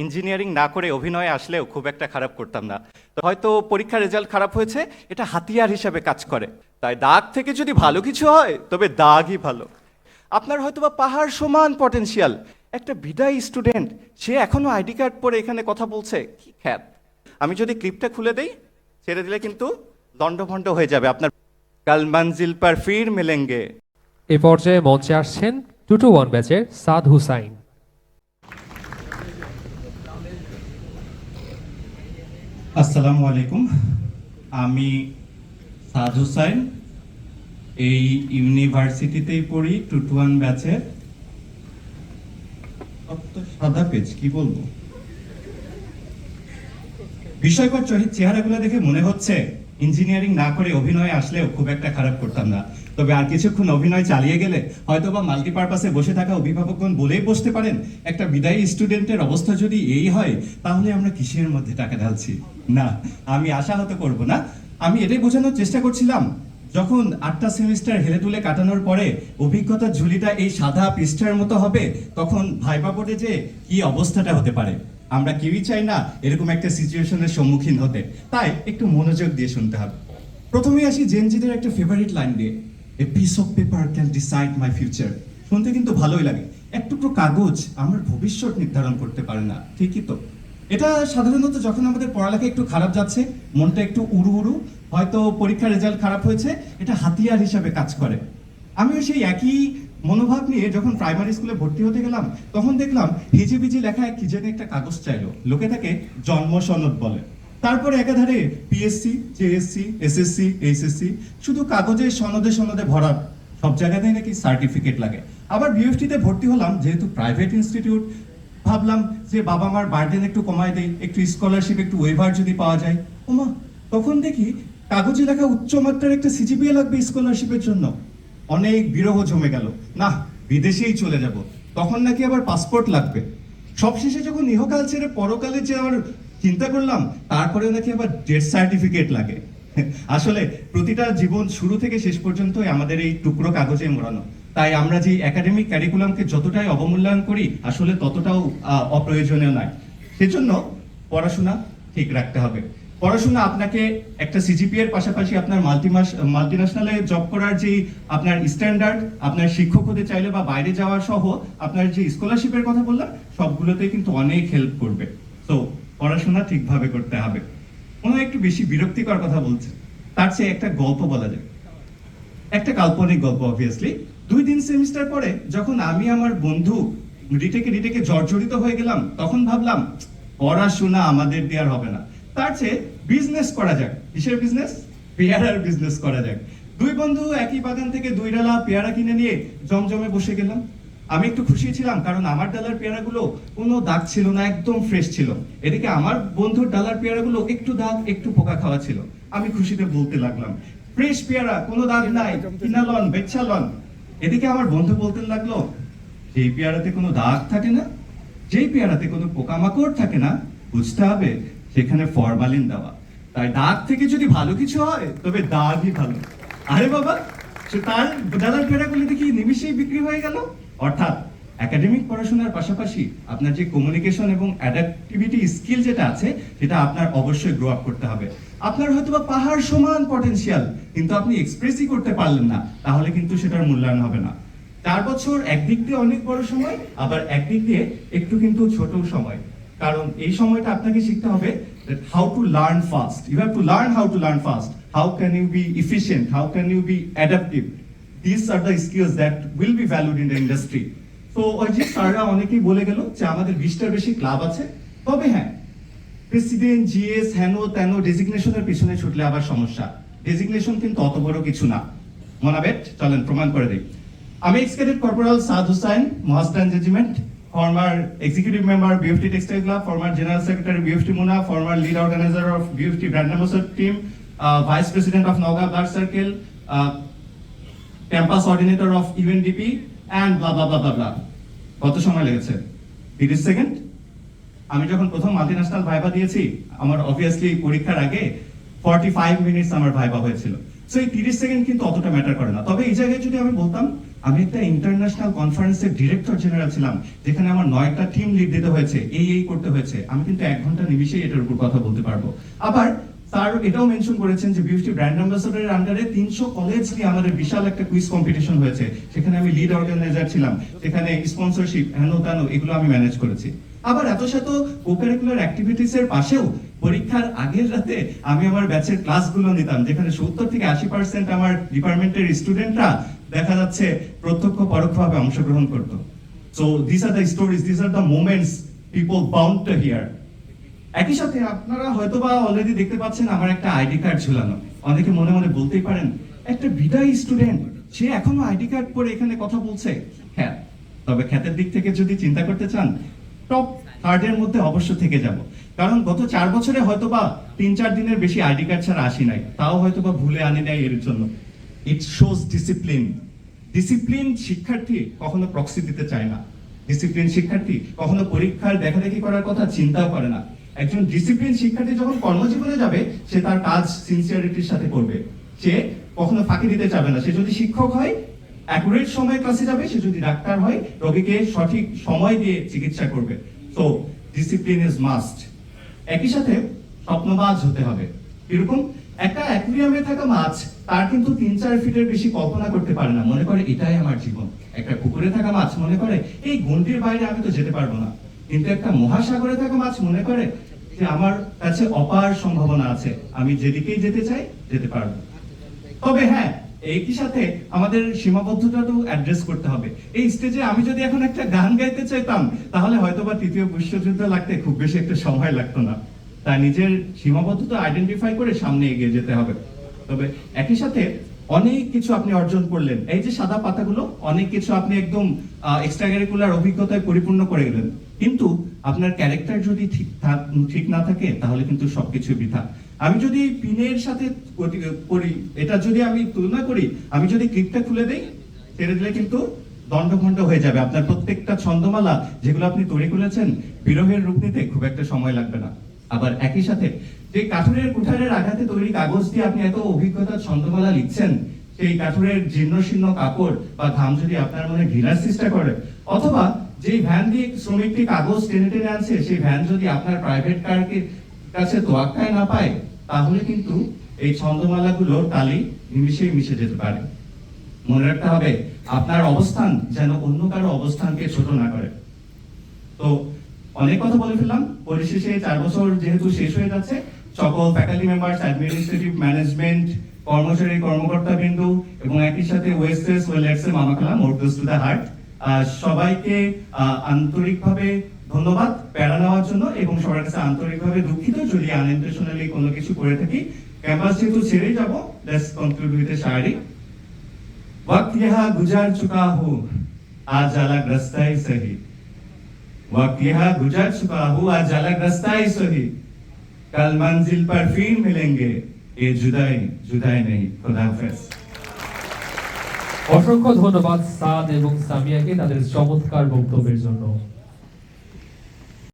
Engineering না করে অভিনয়ে আসলেও খুব একটা খারাপ করতাম না। তো হয়তো পরীক্ষার রেজাল্ট খারাপ হয়েছে, এটা হাতিয়ার হিসাবে কাজ করে। তাই দাগ থেকে যদি ভালো কিছু হয় তবে দাগই ভালো। আপনার হয়তোবা পাহাড় সমান পটেনশিয়াল, একটা বিদায়ী স্টুডেন্ট, সে এখনো আইডি কার্ড পরে এখানে কথা বলছে, কি খ্যাত। আমি যদি ক্লিপটা খুলে দেই, ছেড়ে দিলে কিন্তু লন্ডভন্ড হয়ে যাবে আপনার। কাল মঞ্জিল পার ফির মিলেঙ্গে। এ পর্যায়ে মঞ্চে আসছেন 221 ব্যাচের সাদ হুসাইন। আসসালামু আলাইকুম, আমি সাদ হুসাইন, এই ইউনিভার্সিটিতেই পড়ি 221 ব্যাচের। সাদা পেজ, কি বলবো। বিষয়কর চেহারাগুলো দেখে মনে হচ্ছে ইঞ্জিনিয়ারিং না করে অভিনয়ে আসলেও খুব একটা খারাপ করতাম না। তবে আর কিছুক্ষণ অভিনয় চালিয়ে গেলে হয়তোবা মাল্টিপারপাসে বসে থাকা অভিভাবকগণ বলেই বসতে পারেন, একটা বিদায়ী স্টুডেন্টের অবস্থা যদি এই হয় তাহলে আমরা কিসের মধ্যে টাকা ঢালছি। না, আমি আশাহত করব না। আমি এটাই বোঝানোর চেষ্টা করছিলাম, যখন 8টা সেমিস্টার হেলে তুলে কাটানোর পরে অভিজ্ঞতার ঝুলিটা এই সাদা পৃষ্ঠার মতো হবে, তখন ভাইবা বোর্ডে যে কি অবস্থাটা হতে পারে। আমরা কেউই চাই না এরকম একটা সিচুয়েশনের সম্মুখীন হতে। তাই একটু মনোযোগ দিয়ে শুনতে হবে। প্রথমে আসি জেনজিদের একটা ফেভারিট লাইন দিয়ে, a piece of paper can decide my future. শুনতে কিন্তু ভালোই লাগে। এক টুকরো কাগজ আমার ভবিষ্যৎ নির্ধারণ করতে পারে না, ঠিকই তো। এটা সাধারণত যখন আমাদের পড়ালেখা একটু খারাপ যাচ্ছে, মনটা একটু উড়ু উড়ু, হয়তো পরীক্ষার রেজাল্ট খারাপ হয়েছে, এটা হাতিয়ার হিসাবে কাজ করে। আমিও সেই একই মনোভাব নিয়ে যখন প্রাইমারি স্কুলে ভর্তি হতে গেলাম, তখন দেখলাম হিজিবিজি লেখা কি যেন একটা কাগজ চাইলো, লোকে তাকে জন্ম সনদ বলে। তারপরে একাধারে পিএসসি, জেএসসি, এসএসসি, এইচএসসি, শুধু কাগজে সনদে সনদে ভরা, সব জায়গাতেই নাকি সার্টিফিকেট লাগে। আবার বিএফটিতে ভর্তি হলাম, যেহেতু প্রাইভেট ইনস্টিটিউট, ভাবলাম যে বাবা মার বার্ডেন একটু কমায় দেই, একটু স্কলারশিপ, একটু ওয়েভার যদি পাওয়া যায়। ওমা, তখন দেখি কাগজে লেখা উচ্চমাত্রার একটা সিজিপিএ লাগবে স্কলারশিপের জন্য। অনেক বিরহ জমে গেল, না বিদেশেই চলে যাব। তখন নাকি আবার পাসপোর্ট লাগবে। সবশেষে যখন ইহকাল ছেড়ে পরকালে যাওয়ার চিন্তা করলাম, তারপরে নাকি আবার ডেথ সার্টিফিকেট লাগে। আসলে প্রতিটা জীবন শুরু থেকে শেষ পর্যন্তই আমাদের এই টুকরো কাগজে মোড়ানো। তাই আমরা যে একাডেমিক ক্যারিকুলামকে যতটাই অবমূল্যায়ন করি, আসলে ততটাও অপ্রয়োজনীয় নয়। সেজন্য পড়াশোনা ঠিক রাখতে হবে। পড়াশোনা আপনাকে একটা সিজিপিএর পাশাপাশি আপনার মাল্টিন্যাশনালে জব করার যে আপনার স্ট্যান্ডার্ড, আপনার শিক্ষক হতে চাইলে বা বাইরে যাওয়া সহ আপনার যে স্কলারশিপের কথা বললাম, সবগুলোতেই কিন্তু অনেক হেল্প করবে। তো পড়াশোনা ঠিকভাবে করতে হবে। মনে হয় একটু বেশি বিরক্তিকর কথা বলছে, তার চেয়ে একটা গল্প বলা যায়, একটা কাল্পনিক গল্প। অবভিয়াসলি 2-3 সেমিস্টার পরে যখন আমি আমার বন্ধু রিটেকে জর্জরিত হয়ে গেলাম, তখন ভাবলাম পড়াশোনা আমাদের দিয়ে আর হবে না, তার চেয়ে বিজনেস করা যাক। কিসের বিজনেস? পেয়ারার বিজনেস করা যাক। দুই বন্ধু একই বাগান থেকে 2 ডালা পেয়ারা কিনে নিয়ে জমজমে বসে গেলাম। আমি একটু খুশি ছিলাম, কারণ আমার ডালার পেয়ারাগুলো কোনো দাগ ছিল না, একদম ফ্রেশ ছিল। এদিকে আমার বন্ধুর ডালার পেয়ারাগুলো একটু দাগ, একটু পোকা খাওয়া ছিল। আমি খুশিতে বলতে লাগলাম, ফ্রেশ পেয়ারা, কোনো দাগ নাই, কিনা লন, বেচা লন। এদিকে আমার বন্ধু বলতে লাগলো, যেই পেয়ারাতে কোনো দাগ থাকে না, যেই পেয়ারাতে কোনো পোকামাকড় থাকে না, বুঝতে হবে সেখানে ফরমালিন দেওয়া। তাই দাগ থেকে যদি ভালো কিছু হয় তবে দাগই ভালো। আরে বাবা, সে তার ডালার পেয়ারাগুলো দেখি নিমিশেই বিক্রি হয়ে গেল। অর্থাৎ একাডেমিক পড়াশোনার পাশাপাশি আপনার যে কমিউনিকেশন এবং অ্যাডাপ্টিভিটি স্কিল যেটা আছে, সেটা আপনার অবশ্যই গ্রো আপ করতে হবে। আপনার হয়তোবা পাহাড় সমান পটেনশিয়াল, কিন্তু আপনি এক্সপ্রেসই করতে পারলেন না, তাহলে কিন্তু সেটার মূল্যায়ন হবে না। 4 বছর একদিক দিয়ে অনেক বড় সময়, আবার একদিক দিয়ে একটু কিন্তু ছোট সময়। কারণ এই সময়টা আপনাকে শিখতে হবে how to learn fast. You have to learn how to learn fast. How can you be efficient? How can you be adaptive? These are the skills that will be valued in the industry. So ওই যে স্যাররা অনেকেই বলে গেল যে আমাদের 20টার বেশি club আছে। তবে হ্যাঁ, প্রেসিডেন্ট, জিএস, হেনো তেনো ডেজিগনেশনের পিছনে ছুটলে আবার সমস্যা। ডেজিগনেশন কিন্তু অত বড় কিছু না। মনাবেট, চলেন প্রমাণ করে দিই। আমি ex cadet corporal Saad Hussain, Mahasthan regiment, former executive member BFT Textile Club, former general secretary BFT Muna, former lead organizer of BFT brand ambassador team, vice president of Naga Blood Circle, campus coordinator of UNDP, and blah blah blah blah blah. কত সময় লেগেছে? 30 second. আমি যখন প্রথম multinational viva দিয়েছি, আমার obviously পরীক্ষার আগে 45 মিনিটস আমার ভাইবা হয়েছিল। সো এই 30 সেকেন্ড কিন্তু অতটা ম্যাটার করে না। তবে এই জায়গায় যদি আমি বলতাম আমি একটা ইন্টারন্যাশনাল কনফারেন্সের ডিরেক্টর জেনারেল ছিলাম, যেখানে আমার 9টা টিম লিড দিতে হয়েছে, এই করতে হয়েছে। আমি কিন্তু 1 ঘন্টা নিমিশেই এটার উপর কথা বলতে পারবো। আবার স্যার এটাও মেনশন করেছেন যে বিউটি ব্র্যান্ড অ্যাম্বাসাডারের আন্ডারে 300 কলেজ নিয়ে আমাদের বিশাল একটা কুইজ কম্পিটিশন হয়েছে, সেখানে আমি লিড অর্গানাইজার ছিলাম, সেখানে স্পন্সরশিপ হেন তেন এগুলো আমি ম্যানেজ করেছি। আবার এত শত কোকারিকুলার অ্যাক্টিভিটিস এর পাশেও পরীক্ষার আগের রাতে আমি আমার ব্যাচের ক্লাসগুলো নিতাম, যেখানে 70 থেকে 80% আমার ডিপার্টমেন্টের স্টুডেন্টরা দেখা যাচ্ছে প্রত্যক্ষ পরোক্ষভাবে অংশগ্রহণ করতো। So this are the stories, this are the moments people bound to here. একই সাথে আপনারা হয়তোবা অলরেডি দেখতে পাচ্ছেন আমার একটা আইডি কার্ড ঝুলানো। অনেকে মনে মনে বলতেই পারেন, একটা বিদায়ী স্টুডেন্ট, সে এখনো আইডি কার্ড পরে এখানে কথা বলছে। হ্যাঁ, তবে খ্যাতের দিক থেকে যদি চিন্তা করতে চান, টপ 3rd এর মধ্যে অবশ্য থেকে যাব। কারণ গত 4 বছরে হয়তোবা 3-4 দিনের বেশি আইডি কার্ড ছাড়া আসি নাই, তাও হয়তোবা ভুলে আনি নাই এর জন্য। It shows discipline. ডিসিপ্লিন শিক্ষার্থী কখনো প্রক্সি দিতে চায় না। ডিসিপ্লিন শিক্ষার্থী কখনো পরীক্ষার দেখাদেখি করার কথা চিন্তাও করে না। একজন ডিসিপ্লিন শিক্ষার্থী যখন কর্মজীবনে যাবে, সে তার কাজ সিনসিয়ারিটির সাথে করবে। সে কখনো ফাঁকি দিতে চাবে না। সে যদি শিক্ষক হয়, অ্যাকুরেট সময়ে ক্লাসে যাবে। সে যদি ডাক্তার হয়, রোগীকে সঠিক সময় দিয়ে চিকিৎসা করবে। So discipline is must. একই সাথে স্বপ্নবাজ হতে হবে। এরকম একটা অ্যাকুয়ারিয়ামে থাকা মাছ তার কিন্তু 3-4 ফিটের বেশি কল্পনা করতে পারে না, মনে করে এটাই আমার জীবন। একটা পুকুরে থাকা মাছ মনে করে এই গণ্ডির বাইরে আমি তো যেতে পারবো না। কিন্তু একটা মহাসাগরে থাকা মাছ মনে করে যে আমার কাছে অপার সম্ভাবনা আছে, আমি যেদিকেই যেতে চাই যেতে পারবো। তবে হ্যাঁ, একই সাথে আমাদের সীমাবদ্ধতাটাও অ্যাড্রেস করতে হবে। এই স্টেজে আমি যদি এখন একটা গান গাইতে চাইতাম, তাহলে হয়তোবা 3য় বিশ্বযুদ্ধ লাগতে খুব বেশি একটা সময় লাগতো না। তাই নিজের সীমাবদ্ধতা আইডেন্টিফাই করে সামনে এগিয়ে যেতে হবে। তবে একই সাথে অনেক কিছু আপনি অর্জন করলেন, এই যে সাদা পাতাগুলো, অনেক কিছু আপনি একদম এক্সট্রা কারিকুলার অভিজ্ঞতায় পরিপূর্ণ করে গেলেন। কিন্তু আপনার ক্যারেক্টার যদি ঠিক না থাকে, তাহলে কিন্তু সবকিছু বৃথা। আমি যদি পিনের সাথে করি, এটা যদি আমি তুলনা করি, আমি যদি ক্লিপটা খুলে দেই, ছেড়ে দিলে কিন্তু দণ্ডভণ্ড হয়ে যাবে। আপনার প্রত্যেকটা ছন্দমালা যেগুলো আপনি তৈরি করেছেন, বিরহের রূপ নিতে খুব একটা সময় লাগবে না। আবার একই সাথে যে কাঠুরের কুঠারের আঘাতে তৈরি কাগজ দিয়ে আপনি এত অভিজ্ঞতার ছন্দমালা লিখছেন, সেই কাঠুরের জীর্ণশীর্ণ কাপড় বা ঘাম যদি আপনার মনে ঘৃণার সৃষ্টি করে, অথবা যেই ভ্যান দিয়ে শ্রমিকটি কাগজ টেনে টেনে আনছে, সেই ভ্যান যদি আপনার প্রাইভেট কারকে কাছে তোয়াক্কায় না পায়, তাহলে কিন্তু এই ছন্দমালাগুলোর তালি নিমিশেই মিশে যেতে পারে। মনে রাখতে হবে, আপনার অবস্থান যেন অন্য কারো অবস্থানকে ছোট না করে। তো অনেক কথা বলে ফেললাম। পরিশেষে 4 বছর যেহেতু শেষ হয়ে যাচ্ছে, সকল ফ্যাকাল্টি মেম্বার্স, অ্যাডমিনিস্ট্রেটিভ ম্যানেজমেন্ট, কর্মচারী কর্মকর্তাবৃন্দ এবং একই সাথে ওয়েস্টেস ওয়েলেটস এর মামা খালা, মোর ক্লোজ টু দ্য হার্ট, সবাইকে আন্তরিকভাবে ধন্যবাদ প্যারা নেওয়ার জন্য, এবং সবার কাছে আন্তরিকভাবে দুঃখিত যদি আনইন্টেনশনালি কোনো কিছু করে থাকি। ক্যাম্পাস যেহেতু ছেড়েই যাব, লেটস কনক্লুড উইথ এ শায়রি। वक्त यहाँ गुजर चुका हूँ, आज अलग रास्ता ही सही। वक्त यहाँ गुजर चुका हूँ, आज अलग रास्ता ही सही। कल मंजिल पर फिर मिलेंगे, ये जुदाई जुदाई नहीं। खुदा हाफिज। অসংখ্য ধন্যবাদ সাদ এবং সামিয়াকে তাদের চমৎকার বক্তব্যের জন্য।